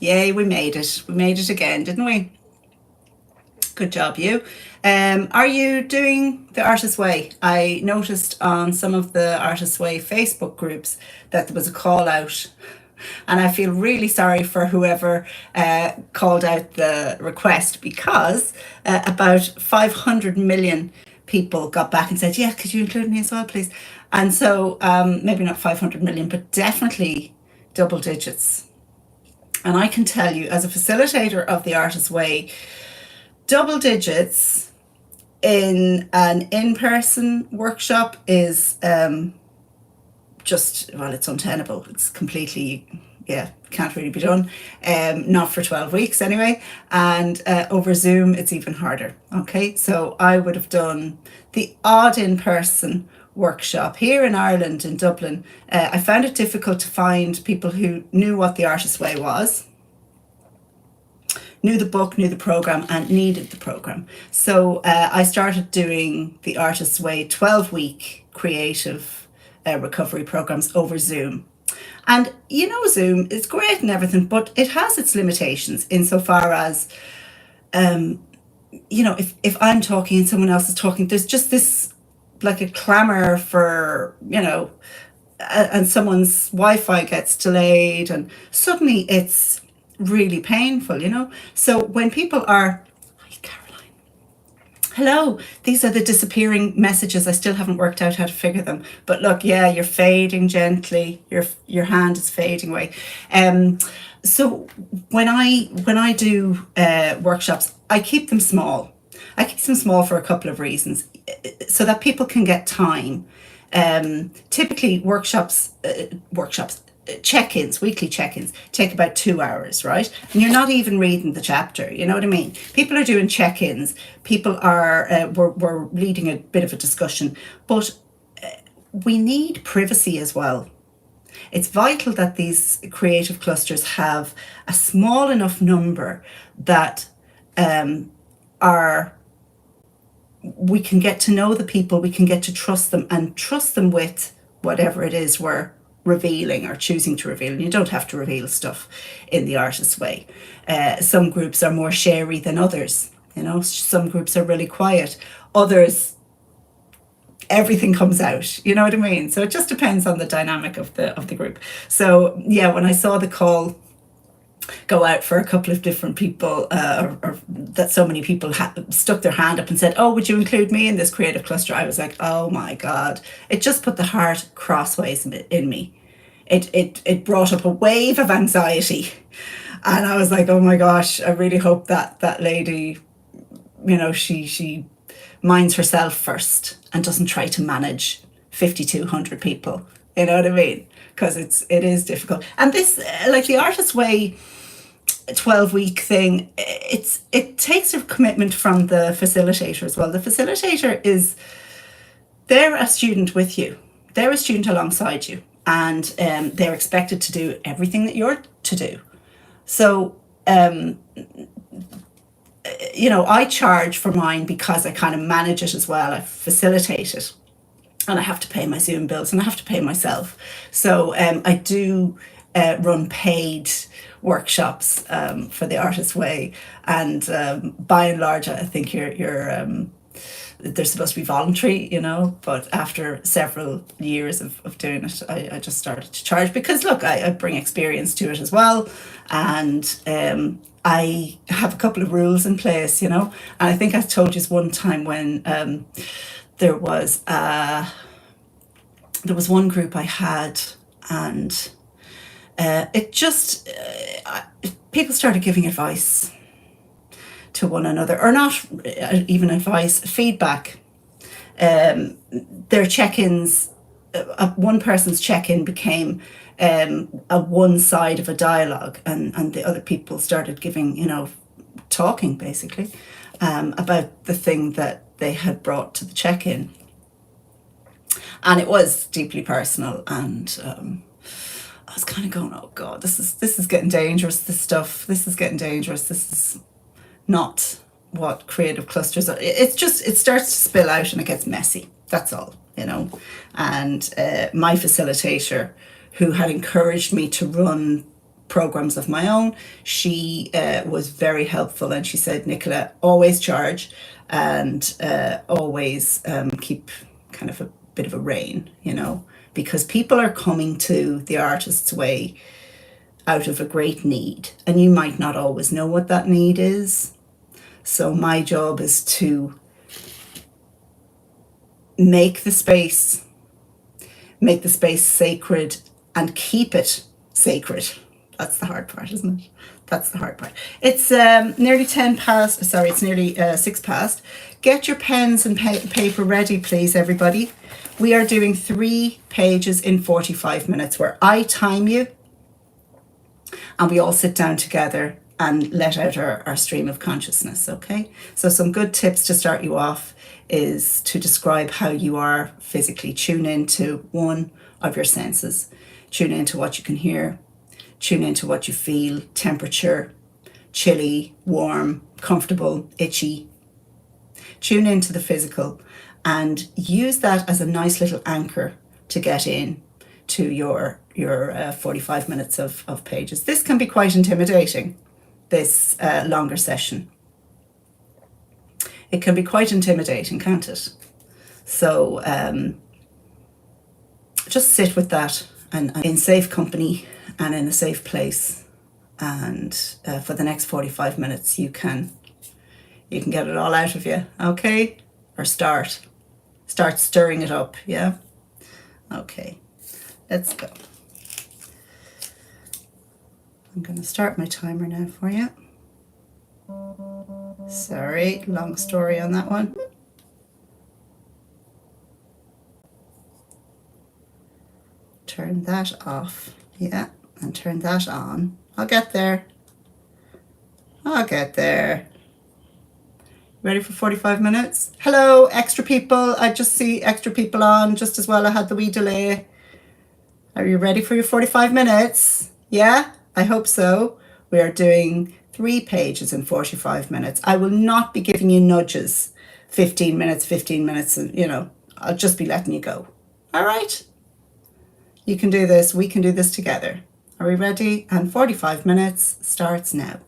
Yay, we made it. We made it again, didn't we? Good job, you. Are you doing the Artist's Way? I noticed on some of the Artist's Way Facebook groups that there was a call out, and I feel really sorry for whoever called out the request because about 500 million people got back and said, "Yeah, could you include me as well, please?" And so maybe not 500 million, but definitely double digits. And I can tell you, as a facilitator of the Artist's Way, double digits in an in-person workshop is just, well, it's untenable. It's completely, yeah, can't really be done. Not for 12 weeks anyway. And over Zoom, it's even harder. Okay, so I would have done the odd in-person workshop here in Ireland, in Dublin. I found it difficult to find people who knew what the Artist's Way was, knew the book, knew the program, and needed the program. So I started doing the Artist's Way 12-week creative recovery programs over Zoom. And you know, Zoom is great and everything, but it has its limitations insofar as, if I'm talking and someone else is talking, there's just this like a clamour for, and someone's Wi-Fi gets delayed, and suddenly it's really painful. So when people are, hi Caroline, hello, these are the disappearing messages. I still haven't worked out how to figure them. But look, yeah, you're fading gently. Your hand is fading away. So when I do workshops, I keep them small. I keep them small for a couple of reasons, so that people can get time. Typically, check-ins, weekly check-ins, take about 2 hours, right? And you're not even reading the chapter, you know what I mean? People are doing check-ins. People are, we're leading a bit of a discussion, but we need privacy as well. It's vital that these creative clusters have a small enough number that are we can get to know the people, we can get to trust them, and trust them with whatever it is we're revealing or choosing to reveal. And you don't have to reveal stuff in the Artist's Way. Some groups are more sharey than others. Some groups are really quiet. Others, everything comes out. You know what I mean? So it just depends on the dynamic of the group. So yeah, when I saw the call go out for a couple of different people, or that so many people stuck their hand up and said, "Oh, would you include me in this creative cluster?" I was like, "Oh my God!" It just put the heart crossways in me. It brought up a wave of anxiety, and I was like, "Oh my gosh! I really hope that lady, she minds herself first and doesn't try to manage 5,200 people." You know what I mean? Because it is difficult. And this, like the Artist's Way 12-week thing, it takes a commitment from the facilitator as well. The facilitator they're a student with you. They're a student alongside you, and they're expected to do everything that you're to do. So, I charge for mine because I kind of manage it as well. I facilitate it, and I have to pay my Zoom bills, and I have to pay myself. So I do run paid workshops for the Artist's Way, and by and large, I think you're they're supposed to be voluntary, but after several years of doing it, I just started to charge because, look, I bring experience to it as well, and I have a couple of rules in place, and I think I told you one time when there was one group I had, and it just people started giving advice to one another, or not even advice, feedback. Their check-ins, one person's check-in became a one side of a dialogue, and the other people started giving, talking basically about the thing that they had brought to the check-in. And it was deeply personal, and I was kind of going, "Oh God, this is getting dangerous. This is getting dangerous. This is not what creative clusters are." It starts to spill out and it gets messy. That's all, And my facilitator, who had encouraged me to run programs of my own. She was very helpful, and she said, Nicola, always charge, and always keep kind of a bit of a rein, you know, because people are coming to the Artist's Way out of a great need, and you might not always know what that need is. So my job is to make the space sacred and keep it sacred. That's the hard part, isn't it? That's the hard part. It's nearly 10 past, sorry, it's nearly 6 past. Get your pens and paper ready, please, everybody. We are doing 3 pages in 45 minutes where I time you and we all sit down together and let out our stream of consciousness, okay? So some good tips to start you off is to describe how you are physically. Tune into one of your senses. Tune into what you can hear. Tune into what you feel, temperature, chilly, warm, comfortable, itchy. Tune into the physical and use that as a nice little anchor to get in to your 45 minutes of pages. This can be quite intimidating, this longer session. It can be quite intimidating, can't it? So just sit with that and in safe company and in a safe place. And for the next 45 minutes, you can get it all out of you, okay? Or start stirring it up, yeah? Okay, let's go. I'm going to start my timer now for you. Sorry, long story on that one. Turn that off, yeah, and turn that on. I'll get there. Ready for 45 minutes? Hello, extra people. I just see extra people on just as well. I had the wee delay. Are you ready for your 45 minutes? Yeah, I hope so. We are doing 3 pages in 45 minutes. I will not be giving you nudges, 15 minutes, and you know, I'll just be letting you go. All right? You can do this. We can do this together. Are we ready? And 45 minutes starts now.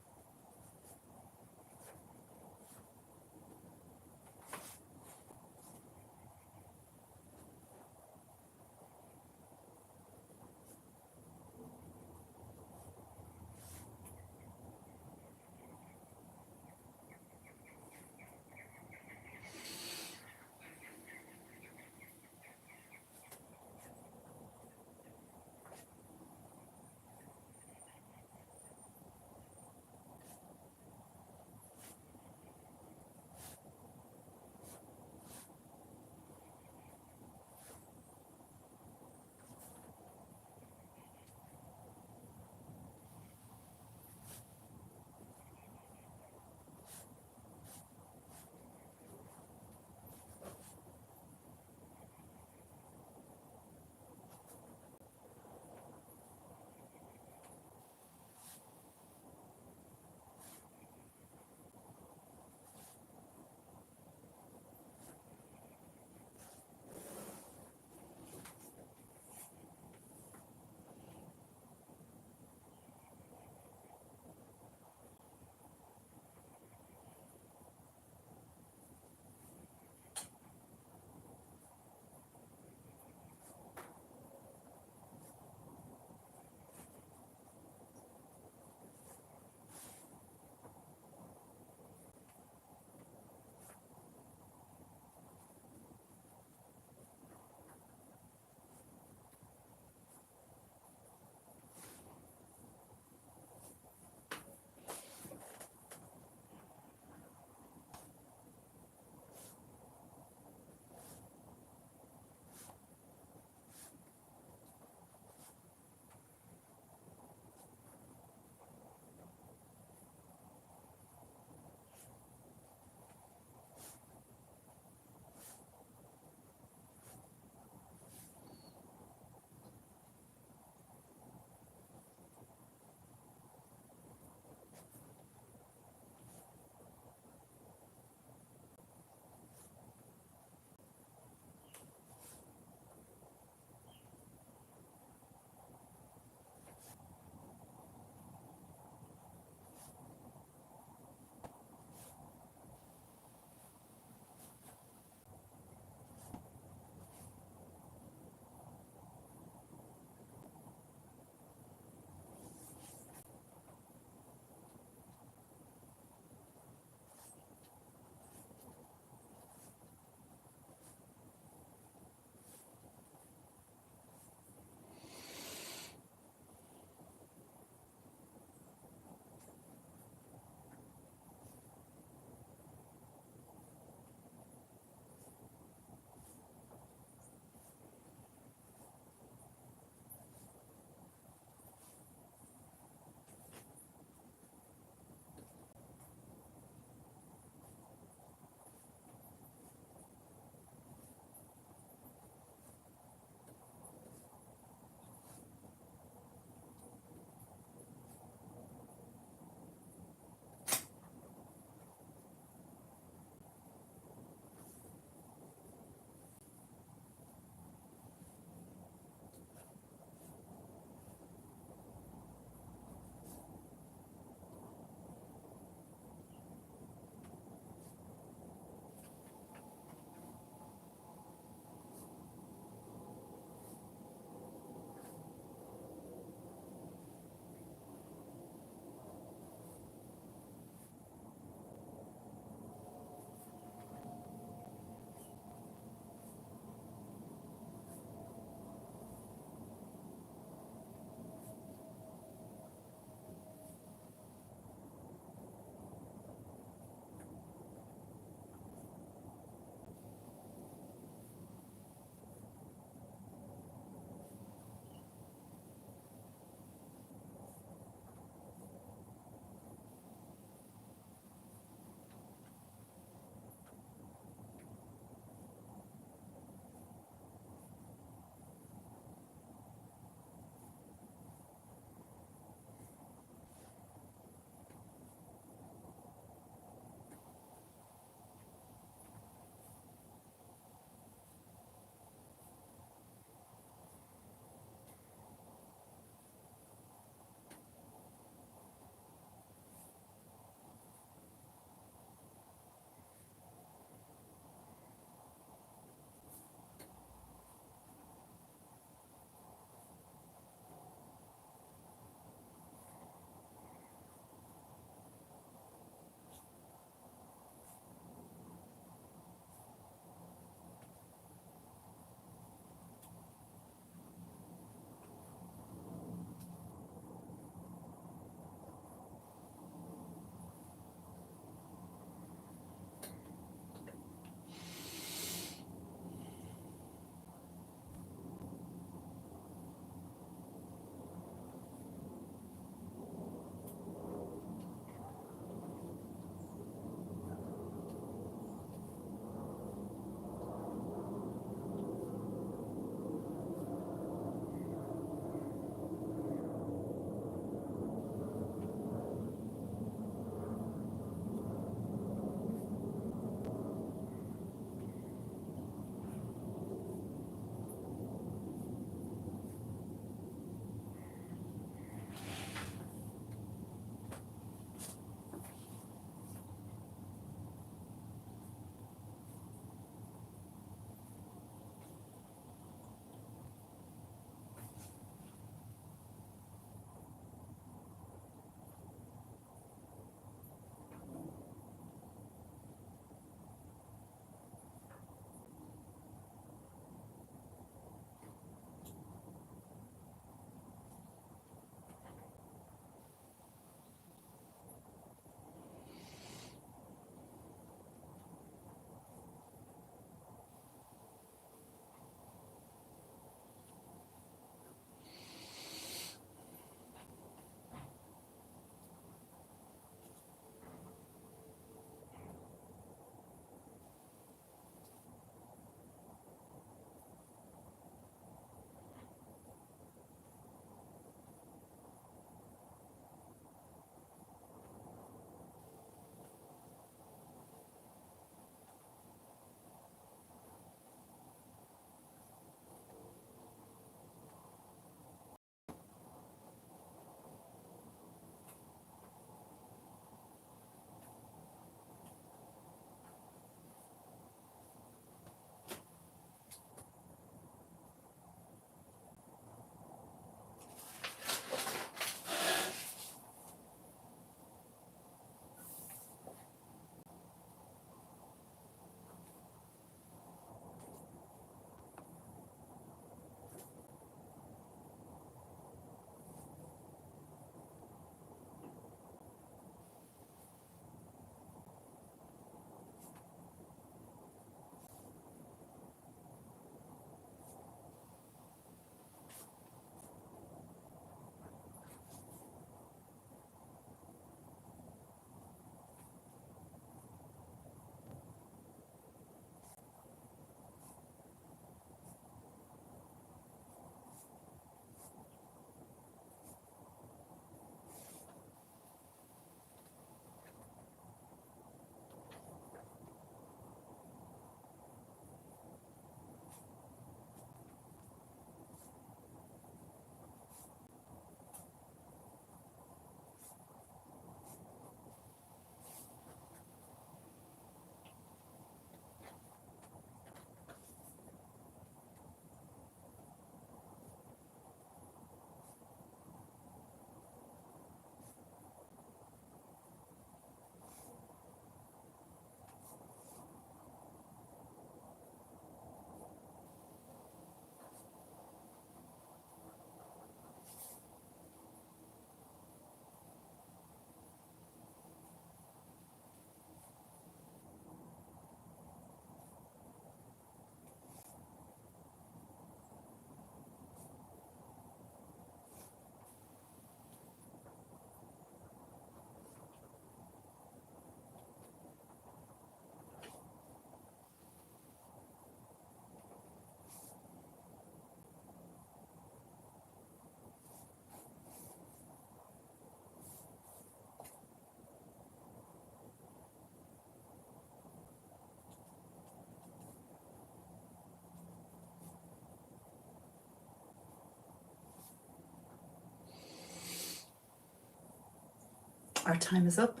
Our time is up.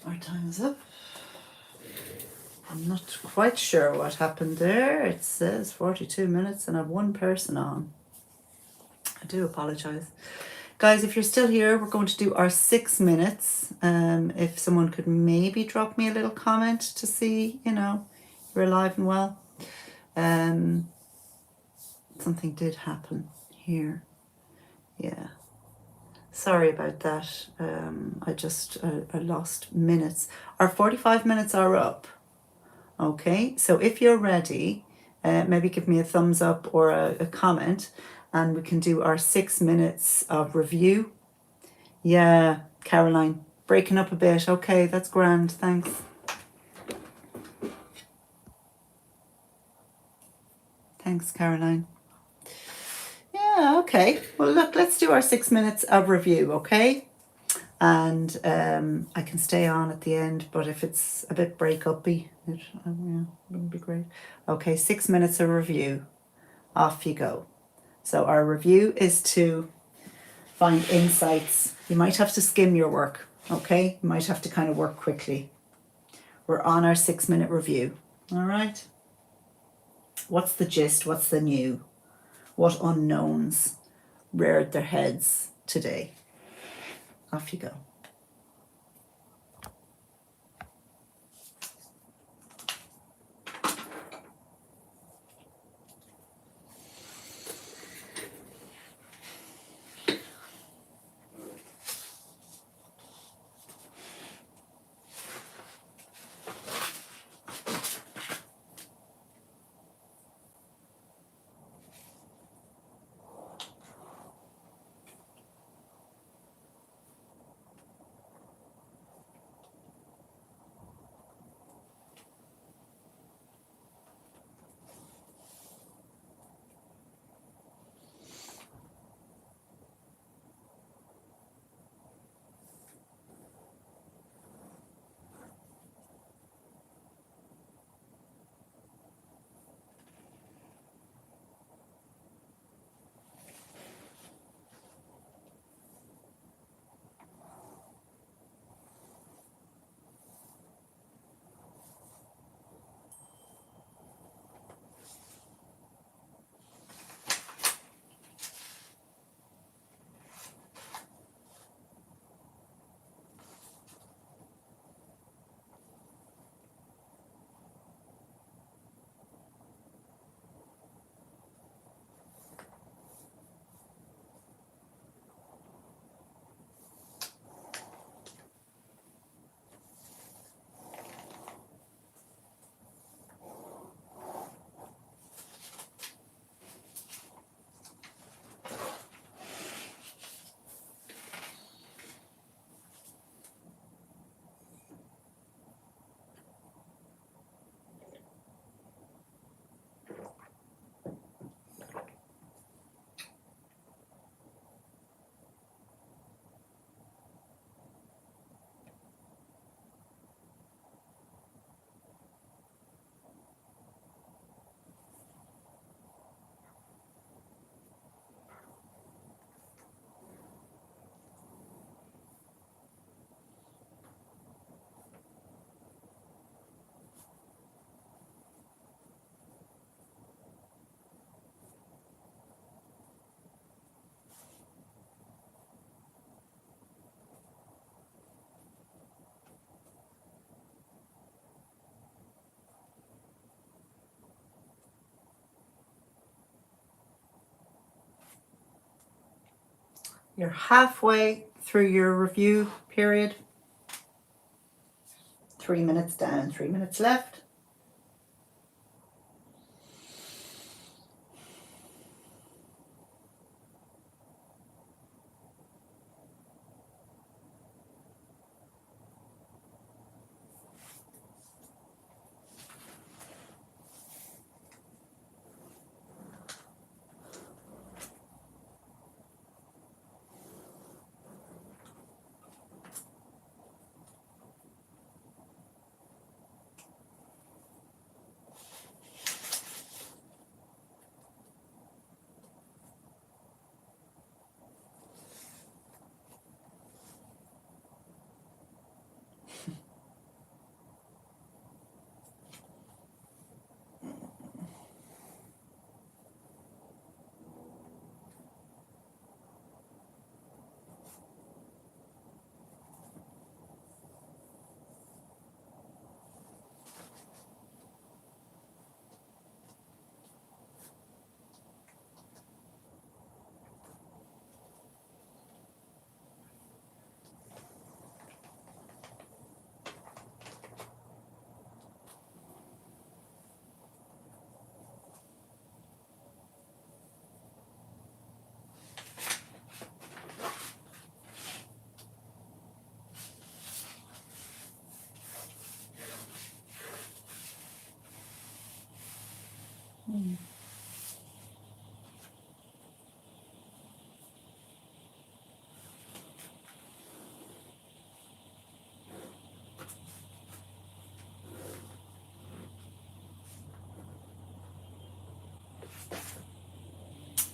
Our time is up. I'm not quite sure what happened there. It says 42 minutes and I have one person on. I do apologise. Guys, if you're still here, we're going to do our 6 minutes. If someone could maybe drop me a little comment to see, you're alive and well. Something did happen here. Yeah. Sorry about that. I lost minutes. Our 45 minutes are up. Okay, so if you're ready, maybe give me a thumbs up or a comment and we can do our 6 minutes of review. Yeah, Caroline, breaking up a bit. Okay, that's grand. Thanks. Thanks, Caroline. Yeah, okay. Well, look, let's do our 6 minutes of review, okay? And I can stay on at the end, but if it's a bit break-uppy, it wouldn't be great. Okay, 6 minutes of review. Off you go. So our review is to find insights. You might have to skim your work, okay? You might have to kind of work quickly. We're on our 6 minute review, all right? What's the gist? What's the new? What unknowns reared their heads today? Off you go. You're halfway through your review period. 3 minutes down, 3 minutes left.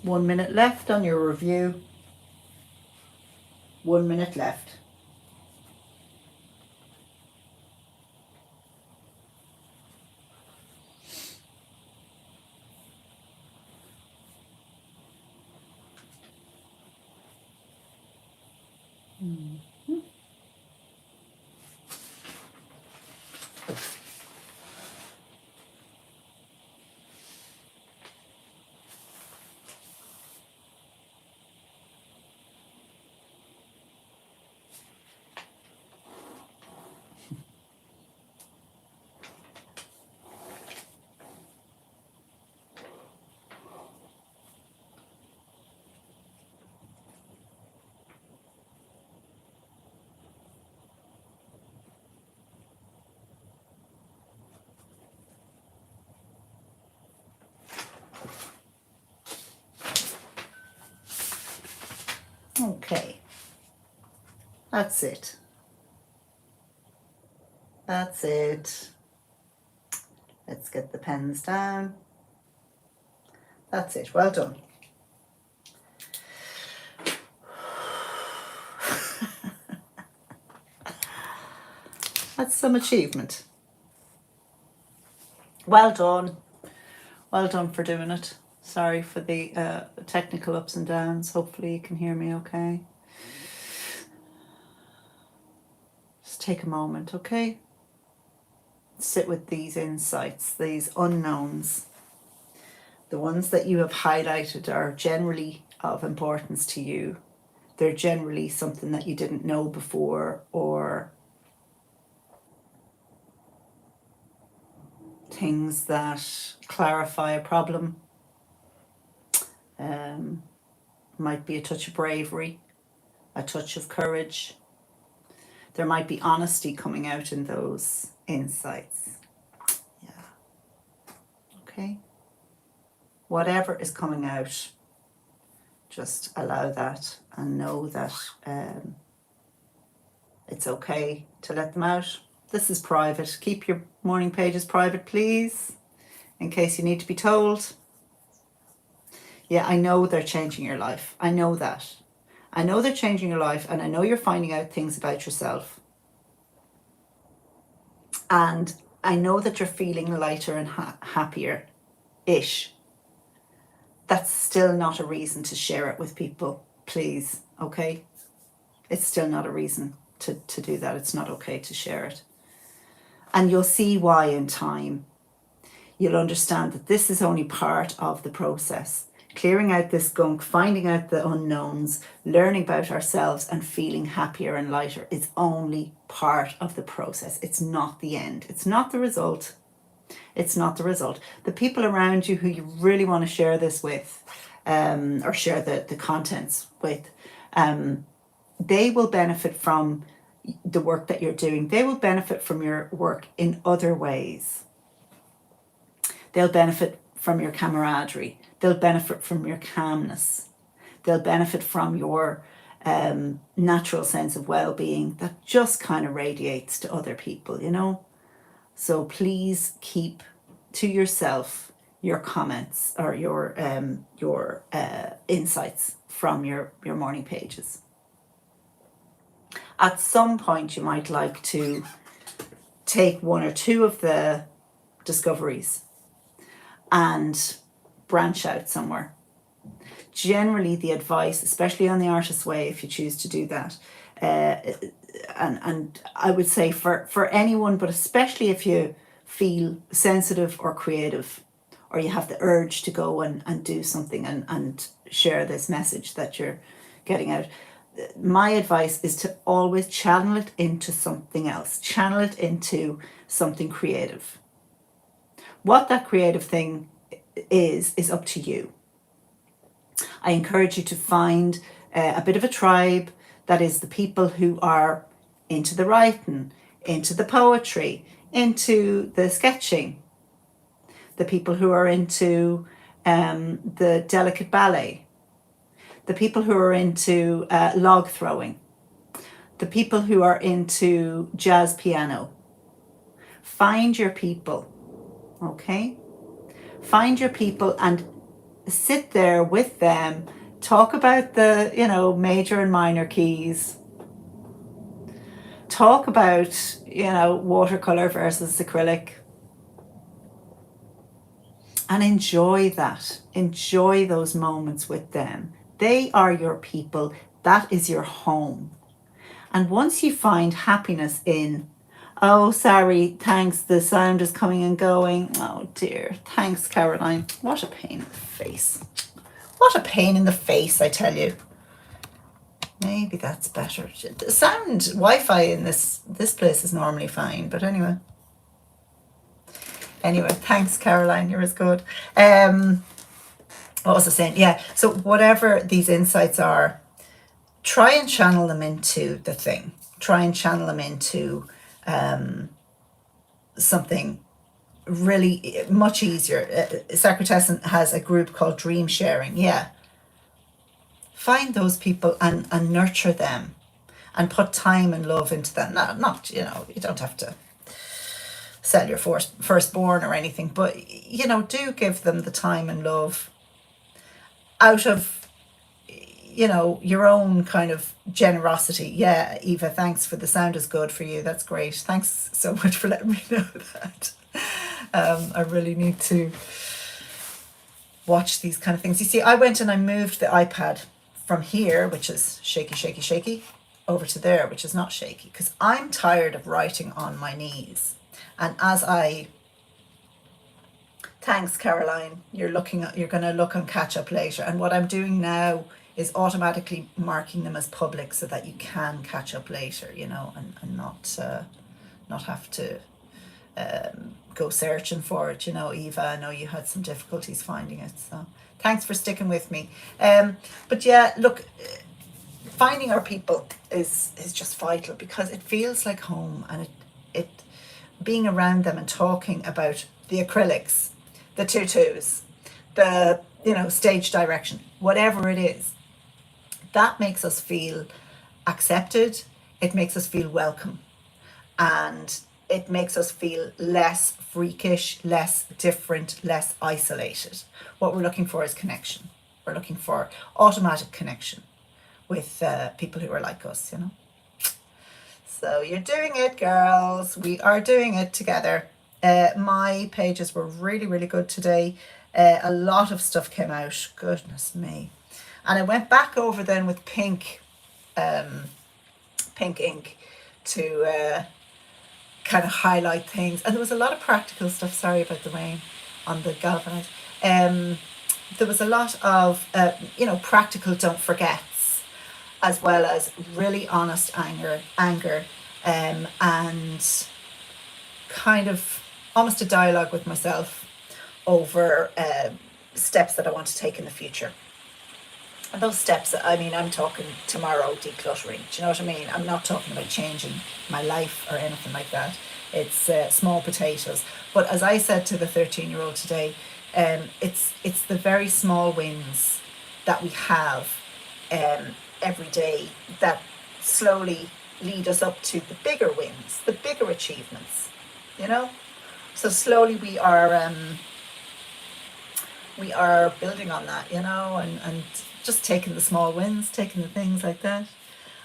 1 minute left on your review. 1 minute left. Okay, that's it. That's it. Let's get the pens down. That's it. Well done. That's some achievement. Well done. Well done for doing it. Sorry for the technical ups and downs. Hopefully you can hear me okay. Just take a moment, okay? Sit with these insights, these unknowns. The ones that you have highlighted are generally of importance to you. They're generally something that you didn't know before, or things that clarify a problem. Might be a touch of bravery, a touch of courage. There might be honesty coming out in those insights. Yeah. Okay. Whatever is coming out, just allow that and know that it's okay to let them out. This is private. Keep your morning pages private, please, in case you need to be told. Yeah, I know they're changing your life. I know that. I know they're changing your life, and I know you're finding out things about yourself. And I know that you're feeling lighter and happier-ish. That's still not a reason to share it with people, please, okay? It's still not a reason to do that. It's not okay to share it. And you'll see why in time. You'll understand that this is only part of the process. Clearing out this gunk, finding out the unknowns, learning about ourselves and feeling happier and lighter is only part of the process. It's not the end. It's not the result. It's not the result. The people around you who you really want to share this with, or share the contents with, they will benefit from the work that you're doing. They will benefit from your work in other ways. They'll benefit from your camaraderie. They'll benefit from your calmness. They'll benefit from your natural sense of well-being that just kind of radiates to other people, you know? So please keep to yourself your comments or your insights from your morning pages. At some point, you might like to take one or two of the discoveries and branch out somewhere. Generally, the advice, especially on the Artist's Way, if you choose to do that, and I would say for anyone, but especially if you feel sensitive or creative, or you have the urge to go and do something and share this message that you're getting out, my advice is to always channel it into something else. Channel it into something creative. What that creative thing is up to you. I encourage you to find a bit of a tribe that is the people who are into the writing, into the poetry, into the sketching, the people who are into the delicate ballet, the people who are into log throwing, the people who are into jazz piano. Find your people, okay? Find your people and sit there with them, talk about the, major and minor keys, talk about, watercolor versus acrylic, and enjoy that. Enjoy those moments with them. They are your people. That is your home. And once you find happiness in, oh, sorry, thanks, the sound is coming and going. Oh dear, thanks, Caroline. What a pain in the face. What a pain in the face, I tell you. Maybe that's better. The sound Wi-Fi in this place is normally fine, but anyway. Anyway, thanks, Caroline. You're as good. What was I saying? Yeah. So whatever these insights are, try and channel them into the thing. Try and channel them into something really much easier. Sacratescent has a group called Dream Sharing. Yeah. Find those people and nurture them and put time and love into them. Not you don't have to sell your firstborn or anything, but do give them the time and love out of your own kind of generosity. Yeah, Eva, thanks for the sound is good for you. That's great. Thanks so much for letting me know that. I really need to watch these kind of things. You see, I went and I moved the iPad from here, which is shaky, shaky, shaky, over to there, which is not shaky, because I'm tired of writing on my knees. And thanks, Caroline, you're going to look and catch up later. And what I'm doing now is automatically marking them as public so that you can catch up later, and not have to go searching for it. Eva, I know you had some difficulties finding it, so thanks for sticking with me. But yeah, look, finding our people is just vital, because it feels like home, and it being around them and talking about the acrylics, the tutus, the stage direction, whatever it is, that makes us feel accepted. It makes us feel welcome, and it makes us feel less freakish, less different, less isolated. What we're looking for is connection. We're looking for automatic connection with people who are like us, So you're doing it, girls. We are doing it together. My pages were really, really good today. A lot of stuff came out. Goodness me. And I went back over then with pink ink to kind of highlight things. And there was a lot of practical stuff. Sorry about the rain on the galvanized. There was a lot of, practical don't forgets, as well as really honest anger, and kind of almost a dialogue with myself over steps that I want to take in the future. And those steps, I'm talking tomorrow decluttering. Do you know what I mean? I'm not talking about changing my life or anything like that. It's small potatoes. But as I said to the 13-year-old today, it's the very small wins that we have every day that slowly lead us up to the bigger wins, the bigger achievements. So slowly we are building on that, and just taking the small wins, taking the things like that.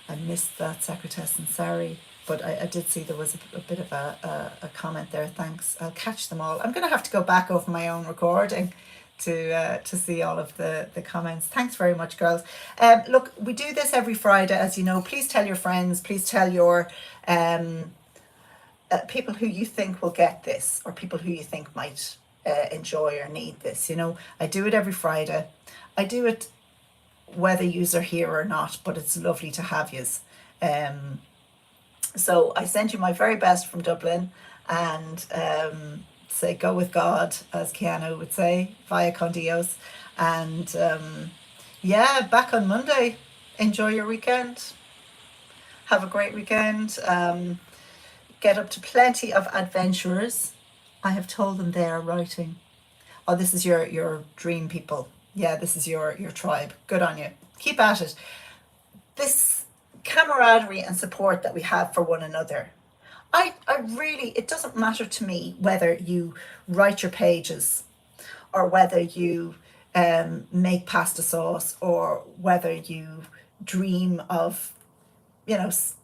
I missed that, Sacratescent, sorry. But I did see there was a bit of a comment there. Thanks. I'll catch them all. I'm going to have to go back over my own recording to see all of the comments. Thanks very much, girls. Look, we do this every Friday, as you know. Please tell your friends. Please tell your people who you think will get this, or people who you think might enjoy or need this. I do it every Friday. I do it whether yous are here or not, but it's lovely to have yous. So I send you my very best from Dublin, and say go with God, as Keanu would say, via con Dios. And yeah, back on Monday. Enjoy your weekend. Have a great weekend. Get up to plenty of adventurers. I have told them they are writing. Oh, this is your dream people. Yeah, this is your tribe. Good on you. Keep at it. This camaraderie and support that we have for one another. I really, it doesn't matter to me whether you write your pages or whether you make pasta sauce, or whether you dream of,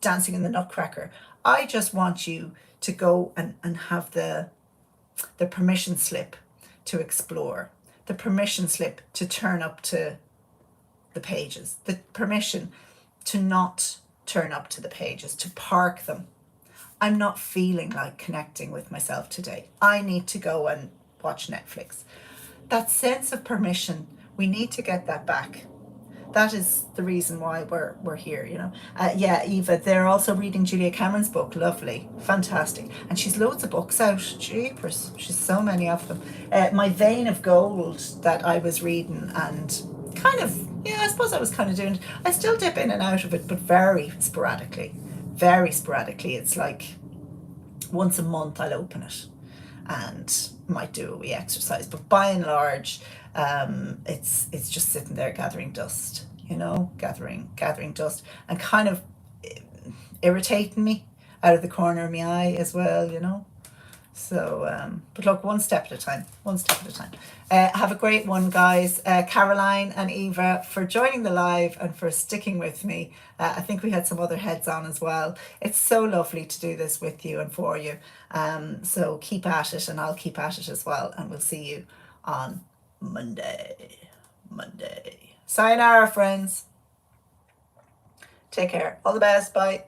dancing in the Nutcracker. I just want you to go and have the permission slip to explore, the permission slip to turn up to the pages, the permission to not turn up to the pages, to park them. I'm not feeling like connecting with myself today. I need to go and watch Netflix. That sense of permission, we need to get that back. That is the reason why we're here, Yeah, Eva, they're also reading Julia Cameron's book. Lovely, fantastic. And she's loads of books out. Jeepers, she's so many of them. My Vein of Gold that I was reading, and kind of, yeah, I suppose I was kind of doing it. I still dip in and out of it, but very sporadically. Very sporadically. It's like once a month I'll open it and might do a wee exercise, but by and large, it's just sitting there gathering dust, gathering dust, and kind of irritating me out of the corner of my eye as well. So, but look, one step at a time, one step at a time. Have a great one, guys. Caroline and Eva, for joining the live and for sticking with me. I think we had some other heads on as well. It's so lovely to do this with you and for you. So keep at it, and I'll keep at it as well. And we'll see you on Monday. Sayonara, friends. Take care. All the best. Bye.